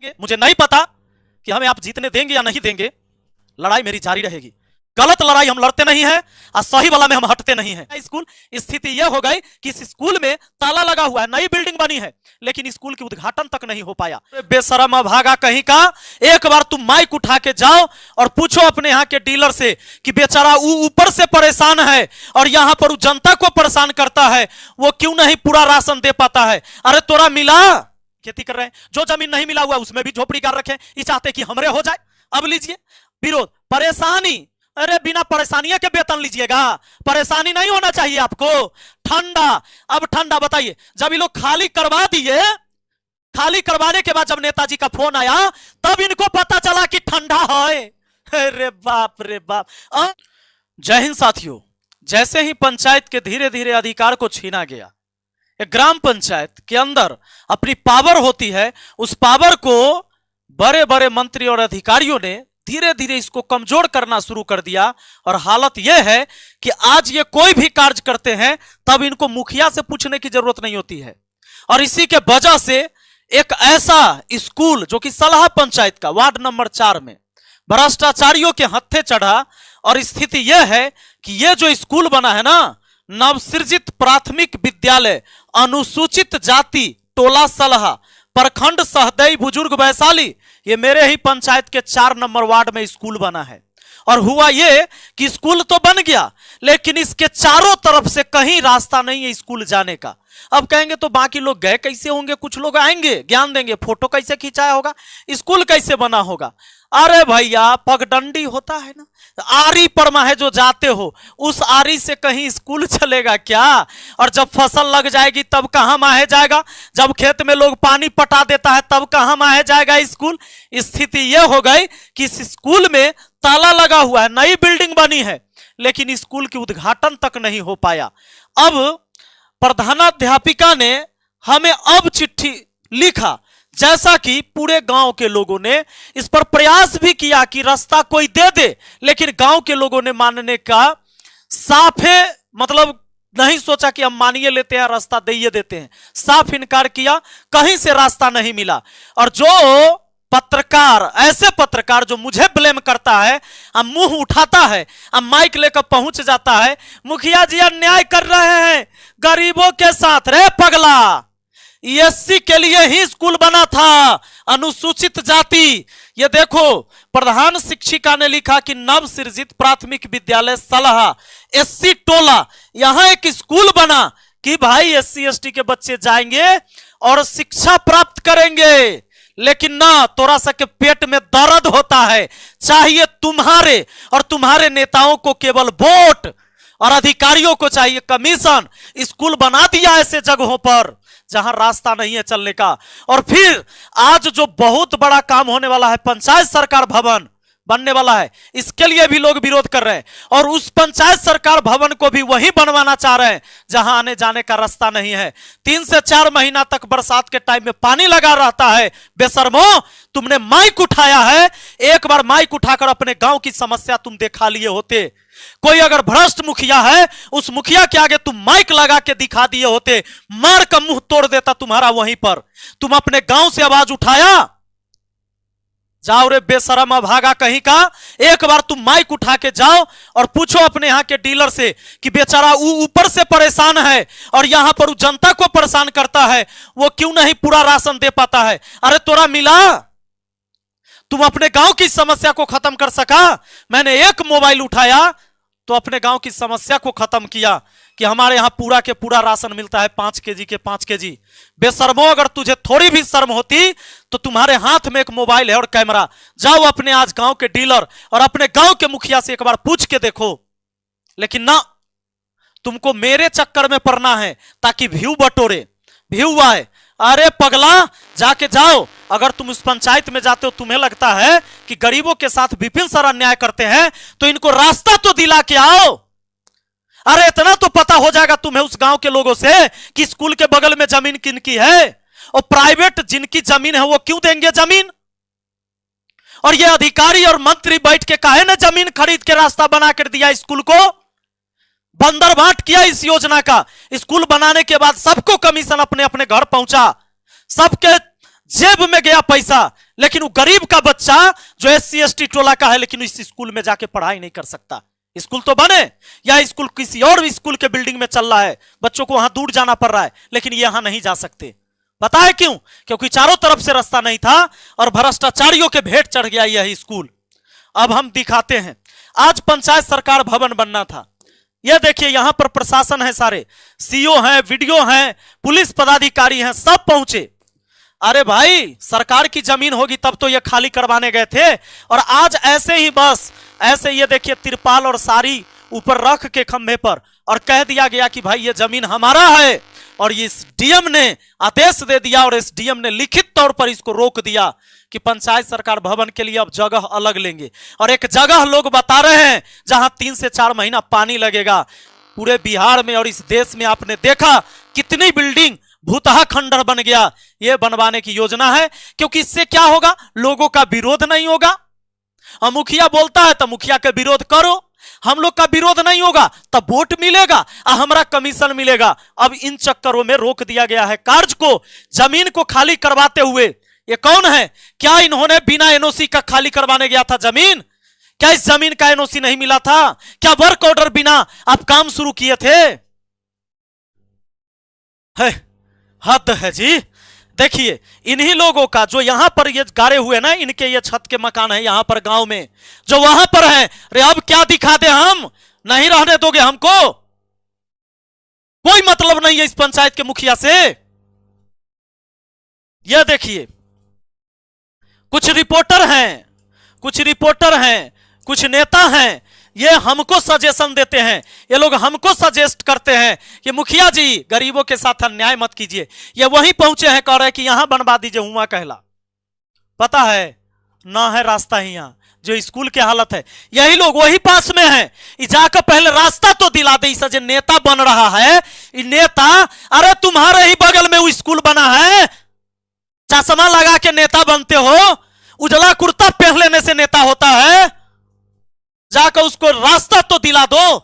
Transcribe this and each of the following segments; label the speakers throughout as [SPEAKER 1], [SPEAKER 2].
[SPEAKER 1] मुझे नहीं पता कि हमें आप जीतने देंगे या नहीं देंगे, लड़ाई मेरी जारी रहेगी। गलत लड़ाई हम लड़ते नहीं हैं और सही वाला में हम हटते नहीं हैं। स्कूल स्थिति यह हो गई कि इस स्कूल में ताला लगा हुआ है, नई बिल्डिंग बनी है, लेकिन स्कूल की उद्घाटन तक नहीं हो पाया। बेशरम भागा कहीं का, एक बार तुम माइक उठा के जाओ और पूछो अपने यहाँ के डीलर से कि बेचारा ऊपर से परेशान है और यहाँ पर जनता को परेशान करता है, वो क्यों नहीं पूरा राशन दे पाता है। अरे तोरा मिला, खेती कर रहे हैं, जो जमीन नहीं मिला हुआ उसमें भी झोपड़ी गाड़ रखे, ये चाहते कि हमरे हो जाए। अब लीजिए विरोध, परेशानी, अरे बिना परेशानियां के वेतन लीजिएगा, परेशानी नहीं होना चाहिए आपको। ठंडा, अब ठंडा बताइए, जब ये लोग खाली करवा दिए, खाली करवाने के बाद जब नेताजी का फोन आया तब इनको पता चला कि ठंडा है। अरे बाप रे बाप। जय हिंद साथियों, जैसे ही पंचायत के धीरे धीरे अधिकार को छीना गया, एक ग्राम पंचायत के अंदर अपनी पावर होती है, उस पावर को बड़े बड़े मंत्री और अधिकारियों ने धीरे धीरे इसको कमजोर करना शुरू कर दिया। और हालत यह है कि आज ये कोई भी कार्य करते हैं तब इनको मुखिया से पूछने की जरूरत नहीं होती है। और इसी के वजह से एक ऐसा स्कूल जो कि सलाह पंचायत का वार्ड नंबर 4 में भ्रष्टाचारियों के हत्थे चढ़ा। और स्थिति यह है कि ये जो स्कूल बना है ना, नवसृजित प्राथमिक विद्यालय अनुसूचित जाति टोला सलाह प्रखंड सहदेई बुजुर्ग वैशाली, ये मेरे ही पंचायत के 4 नंबर वार्ड में स्कूल बना है। और हुआ ये कि स्कूल तो बन गया, लेकिन इसके चारों तरफ से कहीं रास्ता नहीं है स्कूल जाने का। अब कहेंगे तो बाकी लोग गए कैसे होंगे, कुछ लोग आएंगे ज्ञान देंगे, फोटो कैसे खिंचाया होगा, स्कूल कैसे बना होगा। अरे भैया, पगडंडी होता है ना, आरी परमा है जो जाते हो, उस आरी से कहीं स्कूल चलेगा क्या। और जब फसल लग जाएगी तब कहां माहे जाएगा, जब खेत में लोग पानी पटा देता है तब कहां माहे जाएगा स्कूल। स्थिति यह हो गई कि इस स्कूल में ताला लगा हुआ है, नई बिल्डिंग बनी है, लेकिन स्कूल की उद्घाटन तक नहीं हो पाया। अब प्रधानाध्यापिका ने हमें अब चिट्ठी लिखा, जैसा कि पूरे गांव के लोगों ने इस पर प्रयास भी किया कि रास्ता कोई दे दे, लेकिन गांव के लोगों ने मानने का साफे मतलब नहीं सोचा कि हम मानिए लेते हैं, रास्ता दे देते हैं, साफ इनकार किया, कहीं से रास्ता नहीं मिला। और जो पत्रकार, ऐसे पत्रकार जो मुझे ब्लेम करता है, अब मुंह उठाता है, अब माइक लेकर पहुंच जाता है, मुखिया जी अन्याय कर रहे हैं गरीबों के साथ। रे पगला, एससी के लिए ही स्कूल बना था, अनुसूचित जाति। ये देखो, प्रधान शिक्षिका ने लिखा कि नव सृजित प्राथमिक विद्यालय सलाह एससी टोला, यहां एक स्कूल बना कि भाई एससी एसटी के बच्चे जाएंगे और शिक्षा प्राप्त करेंगे। लेकिन ना, तोरा सा के पेट में दर्द होता है, चाहिए तुम्हारे और तुम्हारे नेताओं को केवल वोट, और अधिकारियों को चाहिए कमीशन। स्कूल बना दिया ऐसे जगहों पर जहां रास्ता नहीं है चलने का। और फिर आज जो बहुत बड़ा काम होने वाला है, पंचायत सरकार भवन बनने वाला है, इसके लिए भी लोग विरोध कर रहे हैं। और उस पंचायत सरकार भवन को भी वही बनवाना चाह रहे हैं जहां आने जाने का रास्ता नहीं है। 3 से 4 महीना तक बरसात के टाइम में पानी लगा रहता है। बेशर्मो, तुमने माइक उठाया है, एक बार माइक उठाकर अपने गांव की समस्या तुम देखा लिए होते। कोई अगर भ्रष्ट मुखिया है, उस मुखिया के आगे तुम माइक लगा के दिखा दिए होते, मार का मुंह तोड़ देता तुम्हारा वहीं पर। तुम अपने गांव से आवाज उठाया, जाओ रे बेशरम भागा कहीं का, एक बार तुम माइक उठा के जाओ और पूछो अपने यहाँ के डीलर से कि बेचारा ऊपर से परेशान है और यहाँ पर जनता को परेशान करता है, वो क्यों नहीं पूरा राशन दे पाता है। अरे तोरा मिला, तुम अपने गांव की समस्या को खत्म कर सका। मैंने एक मोबाइल उठाया तो अपने गांव की समस्या को खत्म किया कि हमारे यहां पूरा के पूरा राशन मिलता है 5 केजी के 5 केजी। बेशर्मो, अगर तुझे थोड़ी भी शर्म होती तो तुम्हारे हाथ में एक मोबाइल है और कैमरा, जाओ अपने आज गांव के डीलर और अपने गांव के मुखिया से एक बार पूछ के देखो। लेकिन ना, तुमको मेरे चक्कर में पड़ना है ताकि व्यू बटोरे, व्यू आए। अरे पगला, जाके जाओ, अगर तुम उस पंचायत में जाते हो, तुम्हें लगता है कि गरीबों के साथ विपिन सर अन्याय करते हैं, तो इनको रास्ता तो दिला के आओ। अरे इतना तो पता हो जाएगा तुम्हें उस गांव के लोगों से कि स्कूल के बगल में जमीन किनकी है, और प्राइवेट जिनकी जमीन है वो क्यों देंगे जमीन। और ये अधिकारी और मंत्री बैठ के काहे ने जमीन खरीद के रास्ता बना कर दिया स्कूल को, बंदरबाट किया इस योजना का। स्कूल बनाने के बाद सबको कमीशन अपने अपने घर पहुंचा, सबके जेब में गया पैसा, लेकिन वो गरीब का बच्चा जो SC ST टोला का है लेकिन इस स्कूल में जाके पढ़ाई नहीं कर सकता। स्कूल तो बने, या स्कूल किसी और स्कूल के बिल्डिंग में चल रहा है, बच्चों को वहां दूर जाना पड़ रहा है, लेकिन यहां नहीं जा सकते। पता है क्यों? क्योंकि चारों तरफ से रास्ता नहीं था और भ्रष्टाचारियों के भेंट चढ़ गया यह स्कूल। अब हम दिखाते हैं, आज पंचायत सरकार भवन बनना था। यह देखिए यहां पर प्रशासन है, सारे CO हैं, VDO हैं, पुलिस पदाधिकारी हैं, सब पहुंचे। अरे भाई सरकार की जमीन होगी तब तो ये खाली करवाने गए थे, और आज ऐसे ही बस ऐसे ये देखिए तिरपाल और साड़ी ऊपर रख के खंभे पर और कह दिया गया कि भाई ये जमीन हमारा है, और इस DM ने आदेश दे दिया और इस DM ने लिखित तौर पर इसको रोक दिया कि पंचायत सरकार भवन के लिए अब जगह अलग लेंगे। और एक जगह लोग बता रहे हैं जहां 3 से 4 महीना पानी लगेगा। पूरे बिहार में और इस देश में आपने देखा कितनी बिल्डिंग भूतहा खंडर बन गया। यह बनवाने की योजना है, क्योंकि इससे क्या होगा, लोगों का विरोध नहीं होगा। और मुखिया बोलता है तो मुखिया का विरोध करो, हम लोग का विरोध नहीं होगा तब वोट मिलेगा और हमारा कमीशन मिलेगा। अब इन चक्करों में रोक दिया गया है कार्य को, जमीन को खाली करवाते हुए। ये कौन है? क्या इन्होंने बिना NOC का खाली करवाने गया था जमीन? क्या इस जमीन का NOC नहीं मिला था? क्या वर्क ऑर्डर बिना आप काम शुरू किए थे? है हद है जी। देखिए इन्हीं लोगों का जो यहां पर ये गाड़े हुए ना, इनके ये छत के मकान है यहां पर गांव में, जो वहां पर है। अरे अब क्या दिखा दे, हम नहीं रहने दोगे हमको? कोई मतलब नहीं है इस पंचायत के मुखिया से। यह देखिए कुछ रिपोर्टर हैं, कुछ नेता हैं, ये हमको सजेशन देते हैं, ये लोग हमको सजेस्ट करते हैं कि मुखिया जी गरीबों के साथ अन्याय मत कीजिए। ये वहीं पहुंचे हैं, कह रहे हैं कि यहां बनवा दीजिए, हुआ कहला। पता है ना है रास्ता ही यहां, जो स्कूल की हालत है, यही लोग वही पास में हैं। जाकर पहले रास्ता तो दिला दे। इस जो नेता बन रहा है, ये नेता, अरे तुम्हारे ही बगल में वो स्कूल बना है, चश्मा लगा के नेता बनते हो, उजला कुर्ता पहन लेने से नेता होता है? जाकर उसको रास्ता तो दिला दो।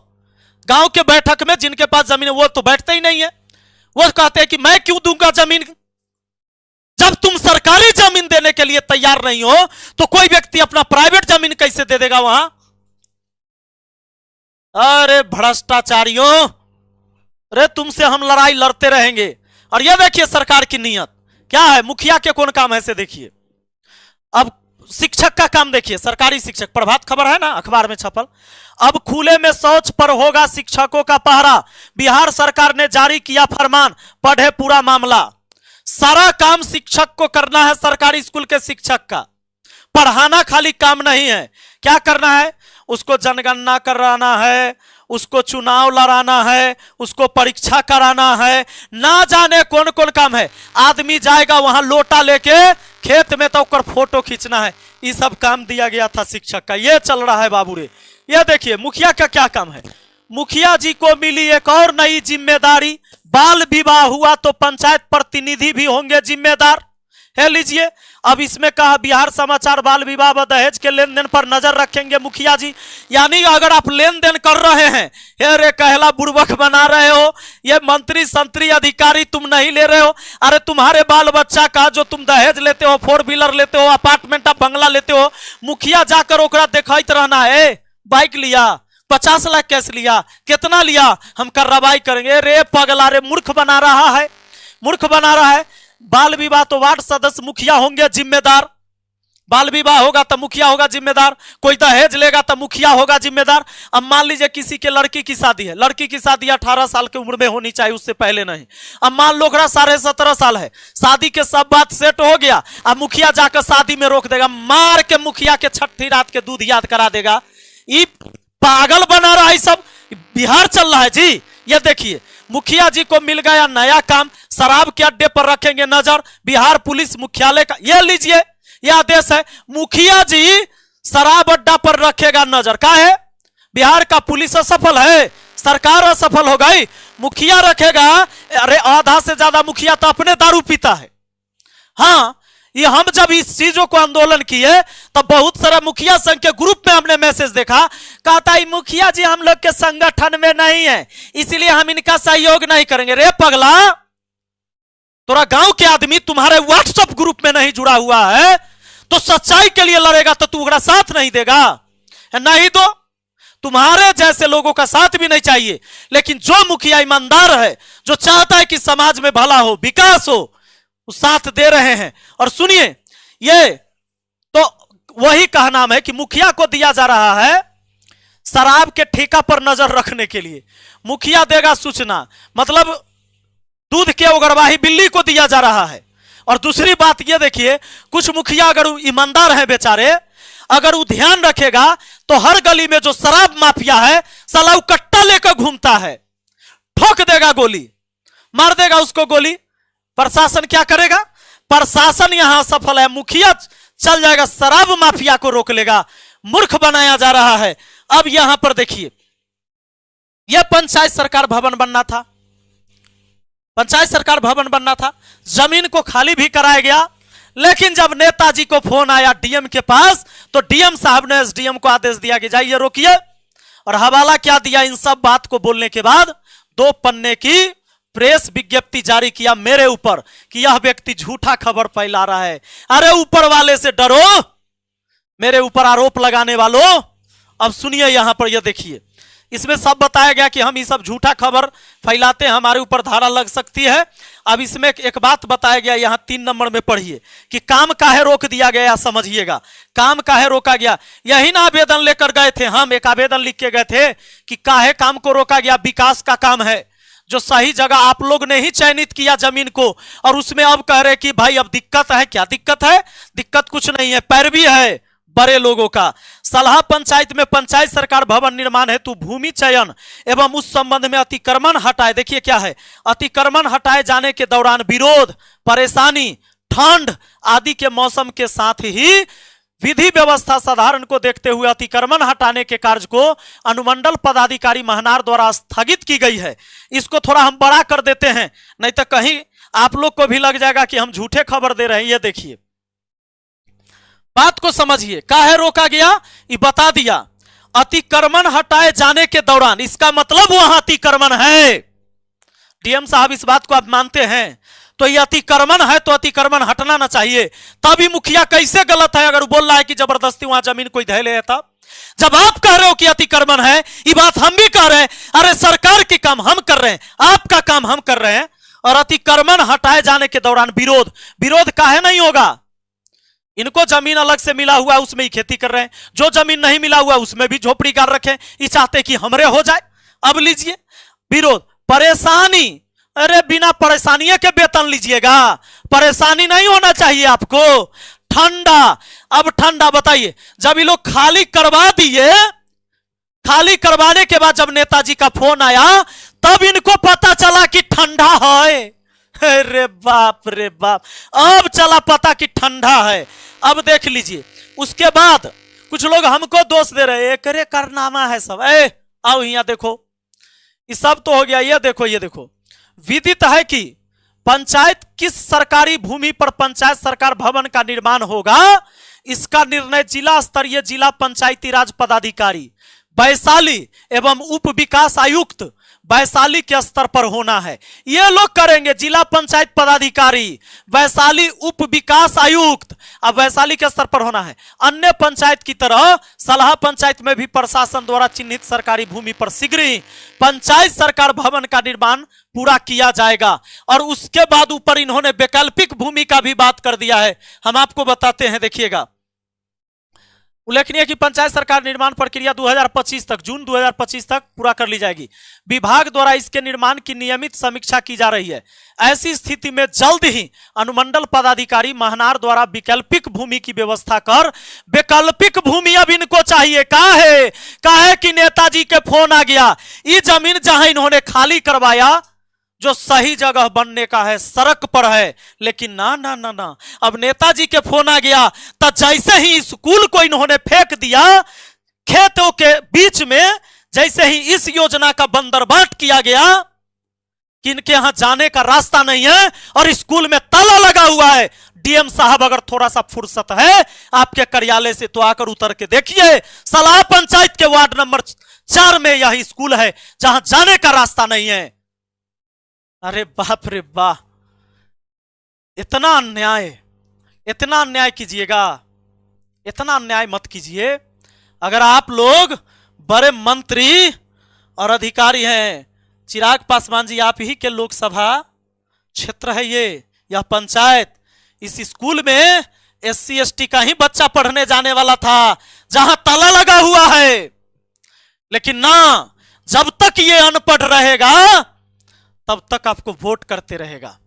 [SPEAKER 1] गांव के बैठक में जिनके पास जमीन है वो तो बैठते ही नहीं है, वो कहते हैं कि मैं क्यों दूंगा जमीन। जब तुम सरकारी जमीन देने के लिए तैयार नहीं हो तो कोई व्यक्ति अपना प्राइवेट जमीन कैसे दे देगा वहां? अरे भ्रष्टाचारियों, अरे तुमसे हम लड़ाई लड़ते रहेंगे। और यह देखिए सरकार की नीयत क्या है, मुखिया के कौन काम है से देखिए। अब शिक्षक का काम देखिए, सरकारी शिक्षक, प्रभात खबर है ना अखबार में छपल। अब खुले में शौच पर होगा शिक्षकों का पहरा, बिहार सरकार ने जारी किया फरमान, पढ़े पूरा मामला। सारा काम शिक्षक को करना है, सरकारी स्कूल के शिक्षक का। पढ़ाना खाली काम नहीं है, क्या करना है? उसको जनगणना कराना है, उसको चुनाव लड़ाना है, उसको परीक्षा कराना है, ना जाने कौन कौन काम है। आदमी जाएगा वहां लोटा लेके खेत में तो उसका फोटो खींचना है। ये सब काम दिया गया था शिक्षक का, ये चल रहा है बाबू रे। ये देखिए मुखिया का क्या काम है। मुखिया जी को मिली एक और नई जिम्मेदारी, बाल विवाह हुआ तो पंचायत प्रतिनिधि भी होंगे जिम्मेदार। है लीजिए, अब इसमें कहा बिहार समाचार बाल विवाह व दहेज के लेन देन पर नजर रखेंगे मुखिया जी। यानी अगर आप लेन देन कर रहे हैं, अरे कहला बुर्बक बना रहे हो, ये मंत्री संतरी अधिकारी तुम नहीं ले रहे हो, अरे तुम्हारे बाल बच्चा का जो तुम दहेज लेते हो, 4 व्हीलर लेते हो, अपार्टमेंट बंगला लेते हो, मुखिया जाकर ओकरा देखते रहना है। बाइक लिया 50 लाख कैसे लिया, कितना लिया, हम कार्रवाई करेंगे। रे पगला रे, मूर्ख बना रहा है, मूर्ख बना रहा है। बाल विवाह तो वार्ड सदस्य मुखिया होंगे जिम्मेदार, बाल विवाह होगा तो मुखिया होगा जिम्मेदार, कोई दहेज लेगा तो मुखिया होगा जिम्मेदार। अब मान लीजिए किसी के लड़की की शादी है, लड़की की शादी 18 साल की उम्र में होनी चाहिए, उससे पहले नहीं। अब मान लो 17.5 साल है, शादी के सब बात सेट हो गया, अब मुखिया जाकर शादी में रोक देगा, मार के मुखिया के छठी रात के दूध याद करा देगा। ये पागल बना रहा है, सब बिहार चल रहा है जी। ये देखिए मुखिया जी को मिल गया नया काम, शराब के अड्डे पर रखेंगे नजर, बिहार पुलिस मुख्यालय का। ये लीजिए ये आदेश है, मुखिया जी शराब अड्डा पर रखेगा नजर। क्या है, बिहार का पुलिस असफल है, सरकार असफल हो गई, मुखिया रखेगा। अरे आधा से ज्यादा मुखिया तो अपने दारू पीता है। हाँ, ये हम जब इस चीजों को आंदोलन किए तब बहुत सारा मुखिया संघ के ग्रुप में हमने मैसेज देखा, कहता है मुखिया जी हम लोग के संगठन में नहीं है, इसलिए हम इनका सहयोग नहीं करेंगे। रे पगला, तोरा गांव के आदमी तुम्हारे व्हाट्सएप ग्रुप में नहीं जुड़ा हुआ है तो सच्चाई के लिए लड़ेगा तो तू उसका साथ नहीं देगा? नहीं तो तुम्हारे जैसे लोगों का साथ भी नहीं चाहिए। लेकिन जो मुखिया ईमानदार है, जो चाहता है कि समाज में भला हो, विकास हो, वो साथ दे रहे हैं। और सुनिए, ये तो वही कहना है कि मुखिया को दिया जा रहा है शराब के ठेका पर नजर रखने के लिए। मुखिया देगा सूचना, मतलब दूध के उगरवाही बिल्ली को दिया जा रहा है। और दूसरी बात ये देखिए, कुछ मुखिया अगर ईमानदार है बेचारे, अगर वो ध्यान रखेगा तो हर गली में जो शराब माफिया है साला वो कट्टा लेकर घूमता है, ठोक देगा गोली, मार देगा उसको गोली। प्रशासन क्या करेगा? प्रशासन यहां सफल है, मुखिया चल जाएगा शराब माफिया को रोक लेगा। मूर्ख बनाया जा रहा है। अब यहां पर देखिए, यह पंचायत सरकार भवन बनना था, पंचायत सरकार भवन बनना था, जमीन को खाली भी कराया गया। लेकिन जब नेताजी को फोन आया डीएम के पास तो डीएम साहब ने एसडीएम को आदेश दिया कि जाइए रोकिए। और हवाला क्या दिया? इन सब बात को बोलने के बाद 2 पन्ने की प्रेस विज्ञप्ति जारी किया मेरे ऊपर कि यह व्यक्ति झूठा खबर फैला रहा है। अरे ऊपर वाले से डरो, मेरे ऊपर आरोप लगाने वालों। अब सुनिए, यहां पर यह देखिए, इसमें सब बताया गया कि हम ये सब झूठा खबर फैलाते हैं, हमारे ऊपर धारा लग सकती है। अब इसमें एक बात बताया गया, यहां 3 नंबर में पढ़िए कि काम काहे रोक दिया गया। समझिएगा, काम काहे रोका गया। यही ना आवेदन लेकर गए थे हम, एक आवेदन लिख के गए थे कि काहे काम को रोका गया। विकास का काम है, जो सही जगह आप लोग ने ही चयनित किया जमीन को, और उसमें अब कह रहे कि भाई अब दिक्कत है। क्या दिक्कत है? दिक्कत कुछ नहीं है, पैरवी है बड़े लोगों का। सलाह पंचायत में पंचायत सरकार भवन निर्माण हेतु भूमि चयन एवं उस संबंध में अतिक्रमण हटाए, देखिए क्या है, अतिक्रमण हटाए जाने के दौरान विरोध, परेशानी, ठंड आदि के मौसम के साथ ही विधि व्यवस्था साधारण को देखते हुए अतिक्रमण हटाने के कार्य को अनुमंडल पदाधिकारी महनार द्वारा स्थगित की गई है। इसको थोड़ा हम बड़ा कर देते हैं, नहीं तो कहीं आप लोग को भी लग जाएगा कि हम झूठे खबर दे रहे हैं। ये देखिए, बात को समझिए, काहे रोका गया ये बता दिया। अतिक्रमण हटाए जाने के दौरान, इसका मतलब वहां अतिक्रमण है। डीएम साहब इस बात को आप मानते हैं तो ये अतिक्रमण है तो अतिक्रमण हटना ना चाहिए। तभी मुखिया कैसे गलत है अगर वो बोल रहा है कि जबरदस्ती वहां जमीन कोई धै ले। तब जब आप कह रहे हो कि अतिक्रमण है, ये बात हम भी कह रहे हैं। अरे सरकार के काम हम कर रहे हैं, आपका काम हम कर रहे हैं। और अतिक्रमण हटाए जाने के दौरान विरोध, विरोध काहे नहीं होगा? इनको जमीन अलग से मिला हुआ उसमें ही खेती कर रहे हैं, जो जमीन नहीं मिला हुआ उसमें भी झोपड़ी गाड़ रखे। ये चाहते कि हमरे हो जाए। अब लीजिए विरोध, परेशानी, अरे बिना परेशानी के वेतन लीजिएगा, परेशानी नहीं होना चाहिए आपको। ठंडा, अब ठंडा बताइए, जब ये लोग खाली करवा दिए, खाली करवाने के बाद जब नेताजी का फोन आया तब इनको पता चला कि ठंडा है। अरे बाप रे बाप, अब चला पता कि ठंडा है। अब देख लीजिए, उसके बाद कुछ लोग हमको दोष दे रहे हैं, करे कारनामा है सब। आओ यहाँ देखो, ये सब तो हो गया। ये देखो, ये देखो, विदित है कि पंचायत किस सरकारी भूमि पर पंचायत सरकार भवन का निर्माण होगा, इसका निर्णय जिला स्तरीय जिला पंचायती राज पदाधिकारी वैशाली एवं उप विकास आयुक्त वैशाली के स्तर पर होना है। ये लोग करेंगे, जिला पंचायत पदाधिकारी, वैशाली उप विकास आयुक्त, अब वैशाली के स्तर पर होना है। अन्य पंचायत की तरह सलाह पंचायत में भी प्रशासन द्वारा चिन्हित सरकारी भूमि पर शीघ्र ही पंचायत सरकार भवन का निर्माण पूरा किया जाएगा। और उसके बाद ऊपर इन्होंने वैकल्पिक भूमि का भी बात कर दिया है, हम आपको बताते हैं, देखिएगा। उल्लेखनीय कि पंचायत सरकार निर्माण प्रक्रिया 2025 तक, जून 2025 तक पूरा कर ली जाएगी। विभाग द्वारा इसके निर्माण की नियमित समीक्षा की जा रही है। ऐसी स्थिति में जल्द ही अनुमंडल पदाधिकारी महनार द्वारा वैकल्पिक भूमि की व्यवस्था कर, वैकल्पिक भूमि अब इनको चाहिए। काहे कि नेताजी के फोन आ गया, ये जमीन जहां इन्होंने खाली करवाया जो सही जगह बनने का है, सड़क पर है, लेकिन ना ना ना ना, अब नेताजी के फोन आ गया तो जैसे ही स्कूल को इन्होंने फेंक दिया खेतों के बीच में, जैसे ही इस योजना का बंदरबाट किया गया कि इनके यहां जाने का रास्ता नहीं है और स्कूल में ताला लगा हुआ है। डीएम साहब अगर थोड़ा सा फुर्सत है आपके कार्यालय से तो आकर उतर के देखिए, सलाह पंचायत के वार्ड नंबर 4 में यही स्कूल है जहां जाने का रास्ता नहीं है। अरे बाप रे बाप, इतना अन्याय कीजिएगा, इतना अन्याय मत कीजिए। अगर आप लोग बड़े मंत्री और अधिकारी हैं, चिराग पासवान जी आप ही के लोकसभा क्षेत्र है ये, यह पंचायत, इस स्कूल में SC ST का ही बच्चा पढ़ने जाने वाला था जहां ताला लगा हुआ है, लेकिन ना, जब तक ये अनपढ़ रहेगा तब तक आपको वोट करते रहेगा।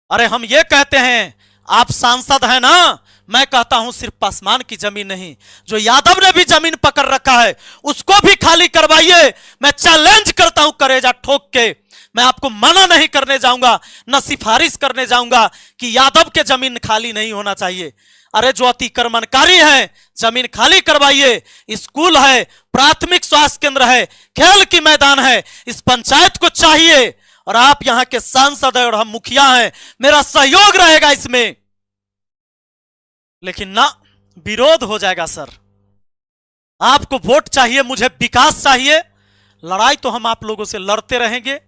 [SPEAKER 1] अरे हम ये कहते हैं, आप सांसद हैं ना, मैं कहता हूं सिर्फ पासवान की जमीन नहीं, जो यादव ने भी जमीन पकड़ रखा है उसको भी खाली करवाइए। मैं चैलेंज करता हूं करेजा ठोक के, मैं आपको मना नहीं करने जाऊंगा, न सिफारिश करने जाऊंगा कि यादव के जमीन खाली नहीं होना चाहिए। अरे जो अतिक्रमणकारी है जमीन खाली करवाइए। स्कूल है, प्राथमिक स्वास्थ्य केंद्र है, खेल की मैदान है, इस पंचायत को चाहिए। और आप यहां के सांसद है और हम मुखिया हैं, मेरा सहयोग रहेगा इसमें। लेकिन ना, विरोध हो जाएगा सर। आपको वोट चाहिए, मुझे विकास चाहिए। लड़ाई तो हम आप लोगों से लड़ते रहेंगे,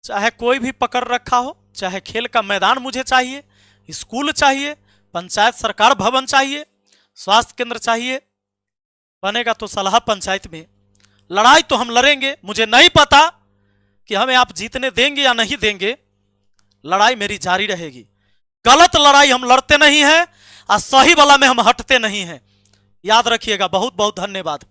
[SPEAKER 1] चाहे कोई भी पकड़ रखा हो, चाहे खेल का मैदान मुझे चाहिए, स्कूल चाहिए, पंचायत सरकार भवन चाहिए, स्वास्थ्य केंद्र चाहिए, बनेगा तो सलाह पंचायत में। लड़ाई तो हम लड़ेंगे। मुझे नहीं पता कि हमें आप जीतने देंगे या नहीं देंगे, लड़ाई मेरी जारी रहेगी। गलत लड़ाई हम लड़ते नहीं हैं और सही वाला में हम हटते नहीं हैं। याद रखिएगा। बहुत बहुत धन्यवाद।